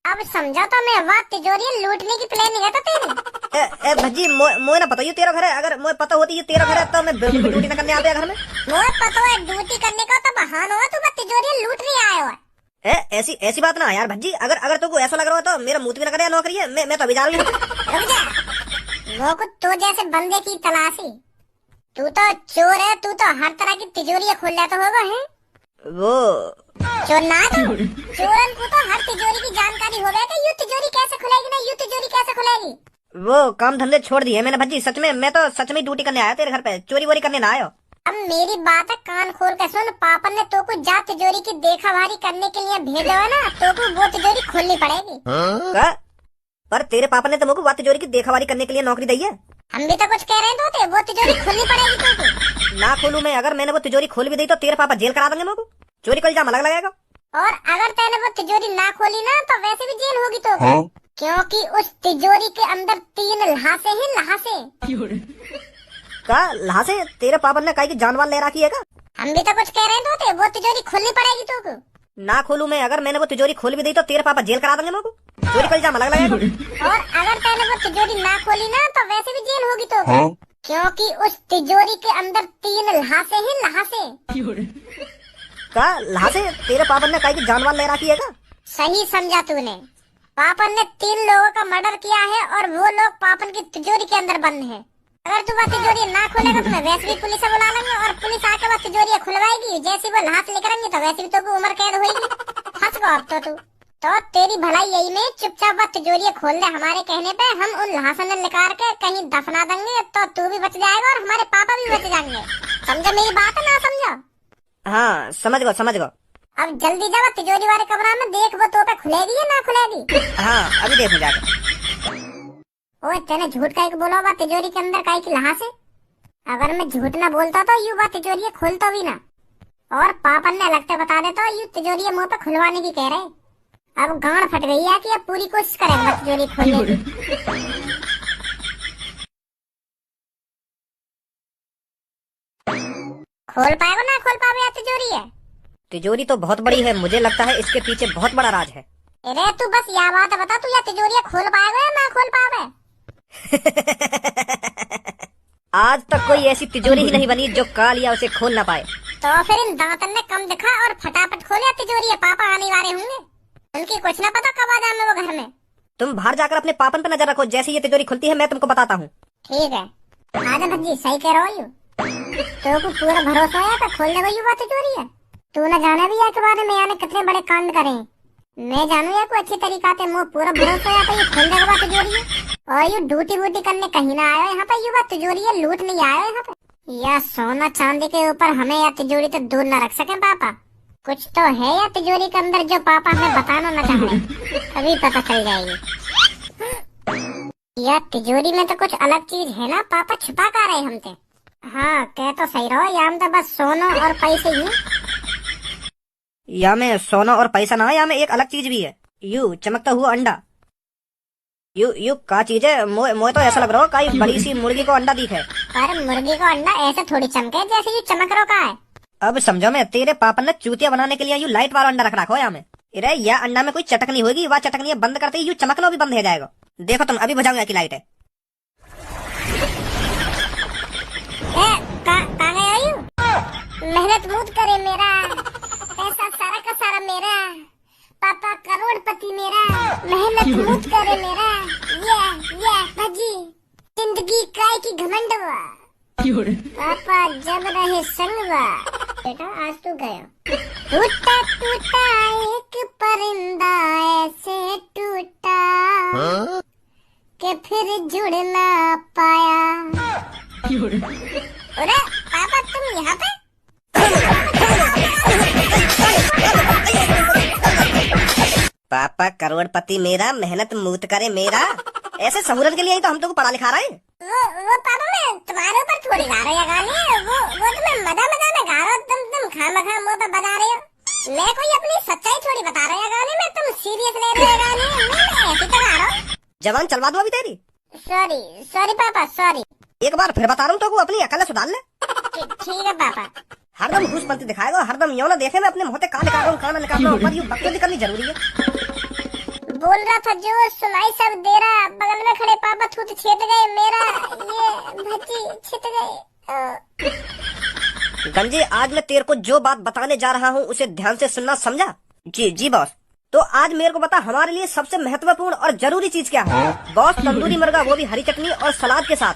अब समझा तो मैं, वाह तिजोरी लूटने की प्लानिंग है तो तेरी। ए भज्जी मोए ना पता ये तेरा घर है, अगर मोए पता होती ये तेरा घर है तो मैं बिल्कुल भी ड्यूटी न करने आता घर में। मुझे पता है ड्यूटी करने का तो बहाना हो, तू बस तिजोरी लूटने आया है। ऐसी बात ना यार भज्जी, अगर तुमको ऐसा लग रहा हो तो मेरा मुंह भी न करे नौकरी है, मैं तो अभी जा रही हूँ। रुक जा, वो कुछ तो जैसे बंदे की तलाशी। तू तो चोर है, तू तो हर तरह की तिजोरी खोल लेता होगा है। वो चोर ना तो चोरन को तो हर तिजोरी की जानकारी हो गया कि यू तिजोरी कैसे खुलेगी ना यू तिजोरी कैसे खुलेगी। वो काम धंधे छोड़ दिए मैंने भज्जी, सच में मैं तो सच में ड्यूटी करने आया तेरे घर पे, चोरी वोरी करने ना आयो। अब मेरी बात है कान खोल के सुन, पापा ने तो को जा तिजोरी की देखा भारी करने के लिए भेजा है ना, तो को वो तिजोरी खोलनी पड़ेगी। पर तेरे पापा ने तो मुझको वो तिजोरी की देखभाली करने के लिए नौकरी दी है। हम भी तो कुछ कह रहे थे, वो तिजोरी खोलनी पड़ेगी तुमको। ना खोलूं मैं, अगर मैंने वो तिजोरी खोल भी दी तो तेरे पापा जेल करा देंगे मुझको, चोरी को इल्जाम अलग लगेगा। और अगर तैने वो तिजोरी ना खोली ना तो वैसे भी जेल होगी तो क्योंकि उस तिजोरी के अंदर 3 लहासे ही लहासे। का लहासे तेरे पापा ने कहा कि जानवर ले रखी है का? हम भी तो कुछ कह रहे थे, वो तिजोरी खोलनी पड़ेगी तुमको। ना खोलूं मैं, अगर मैंने वो तिजोरी खोल भी दी तो तेरे पापा जेल करा देंगे मुझको, चोरी को इल्जाम अलग लगेगा। और अगर तैने वो तिजोरी ना खोली ना तो वैसे भी जेल होगी तो क्योंकि उस तिजोरी के अंदर 3 लहासे ही लहासे। का लहासे तेरे पापा ने कहा कि जानवर ले रखी है का? सही समझा तूने, पापन ने 3 लोगों का मर्डर किया है और वो लोग पापन की तिजोरी के अंदर बंद है। अगर तू वो तिजोरी ना खोलेगा तो मैं वैसे भी पुलिस बुला लेंगे और पुलिस आकर वो तिजोरी खुलवाएगी, जैसे वो हाथ लेकर आएंगे तो वैसे भी तो उम्र कैद होगी। फंस गो अब तो तू। तो तेरी भलाई यही में चुपचाप वो तिजोरी खोल दे, हमारे कहने पे हम उन लहासन ने निकाल के कहीं दफना देंगे तो तू भी बच जाएगा और हमारे पापा भी बच जाएंगे। समझा मेरी बात है ना समझा? हाँ समझ गो। अब जल्दी जा तिजोरी वाले कमरा में देख वो तो पे खुलेगी या ना खुलेगी। हाँ अभी देखो जाकर। ओए तेने झूठ का एक बोला बा तिजोरी के अंदर काई की लहासे? अगर मैं झूठ ना बोलता तो यू बा तिजोरी खोलता भी ना, और पापन ने अलग से बता देता यू तिजोरी मुंह पे खुलवाने की कह रहे। अब गांड फट गई है कि अब पूरी कोशिश करेंगे तिजोरी खोलने की। खोल पाएगा ना खोल पावे तिजोरी है? तिजोरी तो बहुत बड़ी है, मुझे लगता है इसके पीछे बहुत बड़ा राज है। अरे तू बस यह बात बता, तू यह तिजोरी खोल पाएगा या ना खोल पावे? आज तक कोई ऐसी तिजोरी ही नहीं बनी जो काल या उसे खोल ना पाए। तो फिर इन दांतन ने कम दिखा और फटाफट खोले तिजोरी, पापा आने वाले होंगे, उनकी कुछ ना पता कब आ जाए वो घर में। तुम बाहर जाकर अपने पापन पे नजर रखो, जैसे ये तिजोरी खुलती है मैं तुमको बताता हूँ। ठीक है आजा भज्जी, सही कह रहा हूँ। तो को पूरा भरोसा है तो खोलने को यू बात तिजोरी है। तू न जाने भी है के बारे में यानी कितने बड़े कांड करे, मैं जानू या कोई अच्छी तरीका से मुझे पूरा भरोसा है तो ये खोलने के बाद तिजोरी है। और यू ड्यूटी वूटी करने कहीं ना आयो यहाँ पे, यू बात तिजोरी है लूट नहीं आयो यहाँ पे। या सोना चांदी के ऊपर हमें या तिजोरी तो दूर न रख सके पापा, कुछ तो है या तिजोरी के अंदर जो पापा हमें बताना न चाह रहे, अभी पता चल जाएगी। या तिजोरी में तो कुछ अलग चीज है ना, पापा छुपा कर रहे हमसे। हाँ कह तो सही रहो, या हम तो बस सोना और पैसे ही। या में सोना और पैसा ना है, या में एक अलग चीज भी है, यू चमकता हुआ अंडा। यू का चीज है? मोए तो ऐसा लग रहा हो कई बड़ी सी मुर्गी को अंडा दिखे। पर मुर्गी को अंडा ऐसे थोड़ी चमके जैसे यू चमक रहा का है। अब समझो मैं, तेरे पापा ने चूतिया बनाने के लिए यू लाइट वाला अंडा रख रखा हो यहाँ में। अरे या अंडा में कोई चटकनी होगी, वह चटकनी बंद करते ही यू चमकना भी बंद हो जाएगा। देखो तुम अभी बुझाऊंगा की लाइट है। मेहनत मूत करे मेरा, पैसा सारा का सारा मेरा, पापा करोड़पति मेरा, मेहनत मूत करे मेरा। ये भजी जिंदगी काय की घमंडवा, पापा जब रहे संगवा। बेटा आज तू गया, टूटा टूटा एक परिंदा ऐसे टूटा कि फिर जुड़ ना पाया। अरे पापा तुम यहाँ पे? पापा करोड़पति मेरा, मेहनत मूत करे मेरा, ऐसे सहूलत के लिए ही तो हम तुमको पढ़ा लिखा रहे हैं। वो पापा मैं तुम्हारे ऊपर थोड़ी गा रही है गाने, वो तो मैं मजा में गा रहा हूँ, तुम खामखा मुंह पे बजा रहे हो। मैं कोई अपनी सच्चाई थोड़ी बता रही है गाने में, तुम सीरियस ले रहे हो गाने, मैं ऐसे तो गा रहा हूँ। जवान चलवा दो अभी तेरी। सॉरी पापा सॉरी। एक बार फिर बता रहा हूँ तो अपनी अकल सुधार ले। ठीक है पापा। हरदम घूसपंती दिखाएगा, हरदम यौन देखे मैं अपने मुंह से कहाँ निकाल रहा हूँ, कहाँ निकाल रहा हूँ, पर ये बकचोदी करनी जरूरी है। बोल रहा था जो सुनाई सब दे रहा, बगल में खड़े पापा थूत छेद गए मेरा, ये भज्जी छिट गए। गंजे आज मैं तेरे को जो बात बताने जा रहा हूँ उसे ध्यान से सुनना, समझा? जी जी बॉस। तो आज मेरे को बता हमारे लिए सबसे महत्वपूर्ण और जरूरी चीज क्या है? बॉस तंदूरी मुर्गा, वो भी हरी चटनी और सलाद के साथ।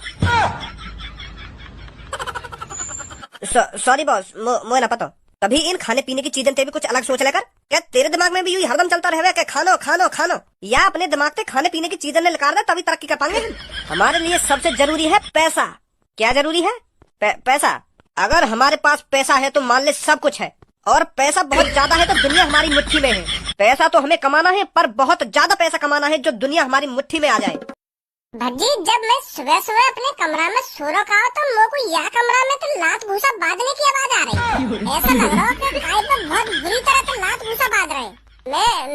सॉरी बॉस, मुझे ना पता। कभी इन खाने पीने की चीजें ते भी कुछ अलग सोच लेकर। क्या तेरे दिमाग में भी यही हरदम चलता रहे क्या खानो खानो खानो? या अपने दिमाग से खाने पीने की चीजें ने निकाल दे तभी तरक्की कर पाएंगे। हमारे लिए सबसे जरूरी है पैसा। क्या जरूरी है? पैसा। अगर हमारे पास पैसा है तो मान ले सब कुछ है, और पैसा बहुत ज्यादा है तो दुनिया हमारी मुट्ठी में है। पैसा तो हमें कमाना है, पर बहुत ज्यादा पैसा कमाना है जो दुनिया हमारी मुट्ठी में आ जाए। भज्जी जब मैं सुबह सुबह अपने कमरा में सो रखा तो मेरे को यह कमरा में तो लात भूसा बांधने की आवाज आ रही। ऐसा लग रहा है कि काय पर बहुत बुरी तरह से लात भूसा बांध रहे।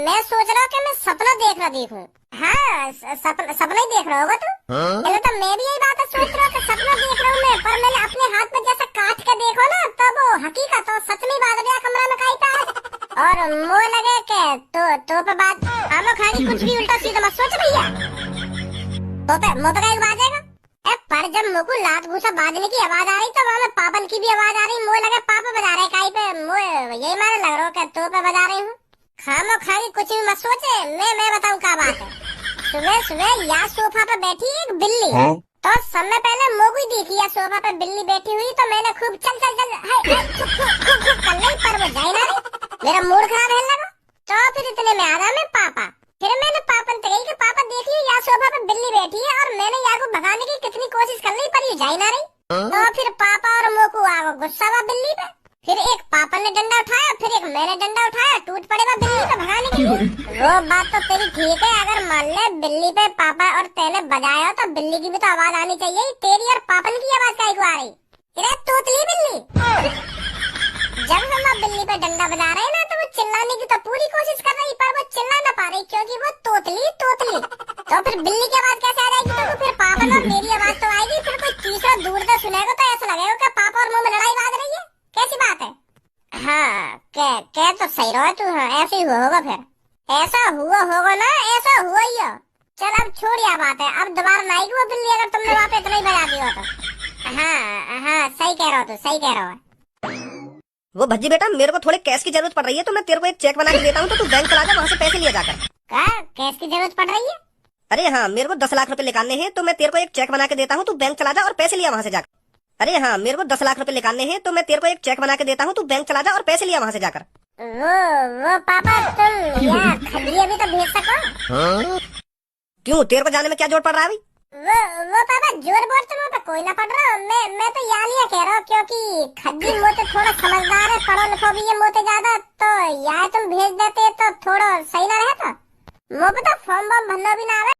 मैं सोच रहा हूँ कि मैं सपना देखूं। हाँ, सपना ही देख रहा होगा तू। पहले तो मैं भी यही बात सोच रहा हूँ कि सपना देख रहा हूँ मैं, पर मैंने अपने हाथ में जैसा काट के देखो ना तब वो हकीकत तो सच में बांध गया कमरा में काई पे। और मुँह लगे के तो पे बात आमो खानी कुछ भी उल्टा सीधा मत सोच भैया। तो पे मुँह पे का बाजेगा। पर जब मुँह को लात भूसा बांधने की आवाज आ रही तो वहाँ में पापन की भी आवाज आ रही। मुँह लगे पापा बजा रहे काई पे, मुँह यही मारे लग रहा है तो पे बजा रही हूँ। खामो खाई कुछ भी मत सोचे, मैं बताऊँ क्या बात है। सुबह सुबह या सोफा पे बैठी एक बिल्ली, तो समय पहले मोगुई देखी या सोफा पे बिल्ली बैठी हुई तो मैंने खूब चल खूब कर ली, पर वो जाए ना रही। मेरा मूड खराब है लगा। तो फिर इतने में आया मैं पापा। फिर मैंने पापन से कही कि पापा देखिए या सोफा पे बिल्ली बैठी है और मैंने या को भगाने की कितनी कोशिश कर ली पर ये जाए ना रही। तो फिर पापा और मोकू आ गुस्सा हुआ बिल्ली पे। फिर एक पापा ने डंडा उठाया, फिर एक मैंने डंडा उठाया, टूट पड़ेगा बिल्ली को भगाने के लिए। वो बात तो तेरी ठीक है, अगर मान ले बिल्ली पे पापा और तेने बजाया तो बिल्ली की भी तो आवाज आनी चाहिए। तेरी और पापन की आवाज काहे को आ रही? अरे तोतली बिल्ली। जब हम बिल्ली पे डंडा बजा रहे हैं ना तो वो चिल्लाने की तो पूरी कोशिश कर रही, पर वो चिल्ला ना पा रही क्योंकि वो तोतली। तो फिर बिल्ली की आवाज कैसे आ जाएगी? तो फिर पापन और मेरी आवाज तो आएगी। फिर कोई तीसरा दूर से सुनेगा तो ऐसा लगेगा कि पापा और मुँह में लड़ाई बाज रही है। कैसी बात है? हाँ, कह तो सही रहो तू। हाँ, ऐसे ही हुआ होगा। फिर ऐसा हुआ होगा ना, ऐसा हुआ ही हो। चल अब छोड़ यह बात है, अब दोबारा ना आएगी वो बिल्ली अगर तुमने वहाँ पे इतना ही बजा दिया तो। हाँ, सही कह रहा हो तू, सही कह रहा हो। वो भज्जी बेटा, मेरे को थोड़े कैश की जरूरत पड़ रही है तो मैं तेरे को एक चेक बना के देता हूँ तो तू बैंक चला जा, वहाँ से पैसे लिया जाकर। क्या कैश की जरूरत पड़ रही है? अरे हाँ, मेरे को 10 लाख रुपए निकालने हैं तो मैं तेरे को एक चेक बना के देता हूँ, तू बैंक चला जा और पैसे लिया वहाँ से जाकर। अरे हाँ, मेरे को 10 लाख रुपए निकालने हैं तो मैं तेरे को एक चेक बना के देता हूँ, तू बैंक चला जा और पैसे लिया वहाँ से जाकर। वो पापा तुम यहाँ खड्डिया भी तो भेज सको। क्यों, तेरे को जाने में क्या जोर पड़ रहा है अभी? वो पापा जोर बोल तो पे कोई ना पड़ रहा। मैं तो यहाँ लिया कह रहा हूँ क्योंकि खड्डी मोते थोड़ा समझदार है, पढ़ो लिखो भी ये मोते ज्यादा, तो यहाँ तुम भेज देते तो थोड़ा सही ना रहता। मुँह पे तो फॉर्म भरना भी ना आवे।